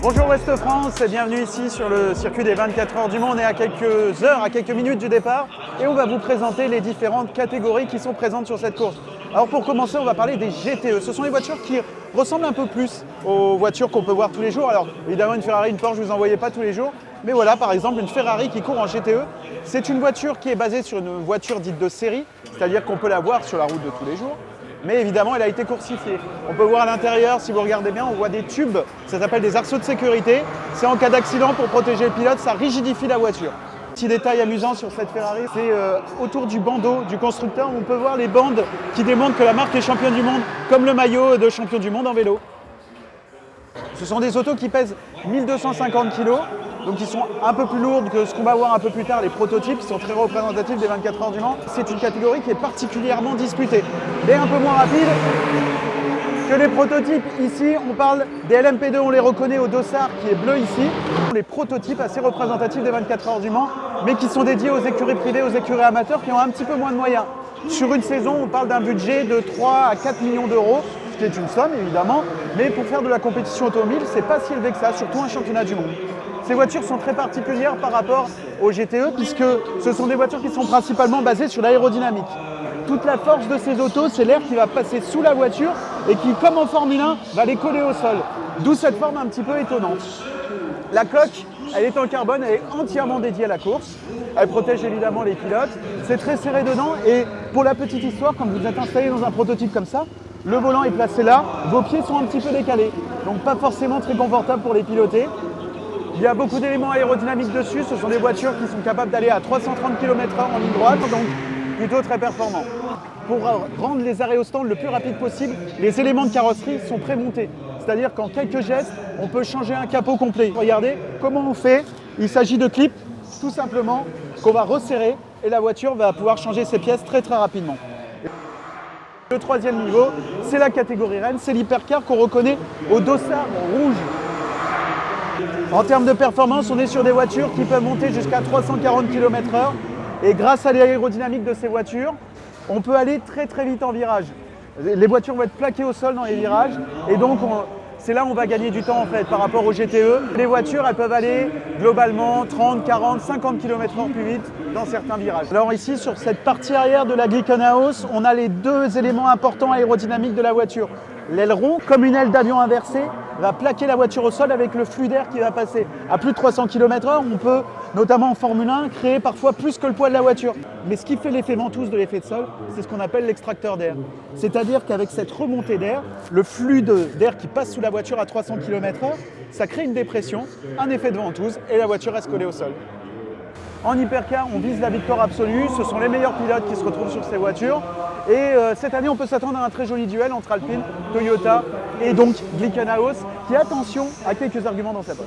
Bonjour Ouest France et bienvenue ici sur le circuit des 24 heures du Mans. On est à quelques heures, à quelques minutes du départ et on va vous présenter les différentes catégories qui sont présentes sur cette course. Alors pour commencer, on va parler des GTE. Ce sont les voitures qui ressemblent un peu plus aux voitures qu'on peut voir tous les jours. Alors évidemment une Ferrari, une Porsche, vous n'en voyez pas tous les jours. Mais voilà, par exemple, une Ferrari qui court en GTE. C'est une voiture qui est basée sur une voiture dite de série, c'est-à-dire qu'on peut la voir sur la route de tous les jours. Mais évidemment, elle a été coursifiée. On peut voir à l'intérieur, si vous regardez bien, on voit des tubes, ça s'appelle des arceaux de sécurité. C'est en cas d'accident pour protéger le pilote, ça rigidifie la voiture. Petit détail amusant sur cette Ferrari, c'est autour du bandeau du constructeur, on peut voir les bandes qui démontrent que la marque est championne du monde, comme le maillot de champion du monde en vélo. Ce sont des autos qui pèsent 1250 kg, donc qui sont un peu plus lourdes que ce qu'on va voir un peu plus tard, les prototypes, qui sont très représentatifs des 24 heures du Mans. C'est une catégorie qui est particulièrement disputée, mais un peu moins rapide que les prototypes. Ici, on parle des LMP2, on les reconnaît au dossard qui est bleu ici. Les prototypes assez représentatifs des 24 heures du Mans, mais qui sont dédiés aux écuries privées, aux écuries amateurs qui ont un petit peu moins de moyens. Sur une saison, on parle d'un budget de 3 à 4 millions d'euros, ce qui est une somme évidemment, mais pour faire de la compétition automobile, c'est pas si élevé que ça, surtout un championnat du monde. Ces voitures sont très particulières par rapport aux GTE puisque ce sont des voitures qui sont principalement basées sur l'aérodynamique. Toute la force de ces autos, c'est l'air qui va passer sous la voiture et qui, comme en Formule 1, va les coller au sol. D'où cette forme un petit peu étonnante. La coque, elle est en carbone, elle est entièrement dédiée à la course. Elle protège évidemment les pilotes. C'est très serré dedans et pour la petite histoire, quand vous êtes installé dans un prototype comme ça, le volant est placé là, vos pieds sont un petit peu décalés. Donc pas forcément très confortable pour les piloter. Il y a beaucoup d'éléments aérodynamiques dessus, ce sont des voitures qui sont capables d'aller à 330 km/h en ligne droite, donc plutôt très performants. Pour rendre les arrêts au stand le plus rapide possible, les éléments de carrosserie sont prémontés. C'est-à-dire qu'en quelques gestes, on peut changer un capot complet. Regardez comment on fait, il s'agit de clips, tout simplement, qu'on va resserrer et la voiture va pouvoir changer ses pièces très rapidement. Le troisième niveau, c'est la catégorie reine, c'est l'hypercar qu'on reconnaît au dossard rouge. En termes de performance, on est sur des voitures qui peuvent monter jusqu'à 340 km/h et grâce à l'aérodynamique de ces voitures, on peut aller très vite en virage. Les voitures vont être plaquées au sol dans les virages et donc c'est là où on va gagner du temps en fait par rapport aux GTE. Les voitures, elles peuvent aller globalement 30, 40, 50 km/h plus vite dans certains virages. Alors ici, sur cette partie arrière de la Glickenhaus, on a les deux éléments importants aérodynamiques de la voiture. L'aileron, comme une aile d'avion inversée, va plaquer la voiture au sol avec le flux d'air qui va passer. À plus de 300 km/h, on peut, notamment en Formule 1, créer parfois plus que le poids de la voiture. Mais ce qui fait l'effet ventouse de l'effet de sol, c'est ce qu'on appelle l'extracteur d'air. C'est-à-dire qu'avec cette remontée d'air, le flux d'air qui passe sous la voiture à 300 km/h, ça crée une dépression, un effet de ventouse et la voiture reste collée au sol. En hypercar, on vise la victoire absolue, ce sont les meilleurs pilotes qui se retrouvent sur ces voitures. Et cette année, on peut s'attendre à un très joli duel entre Alpine, Toyota et donc Glickenhaus, qui, attention, a quelques arguments dans sa poche.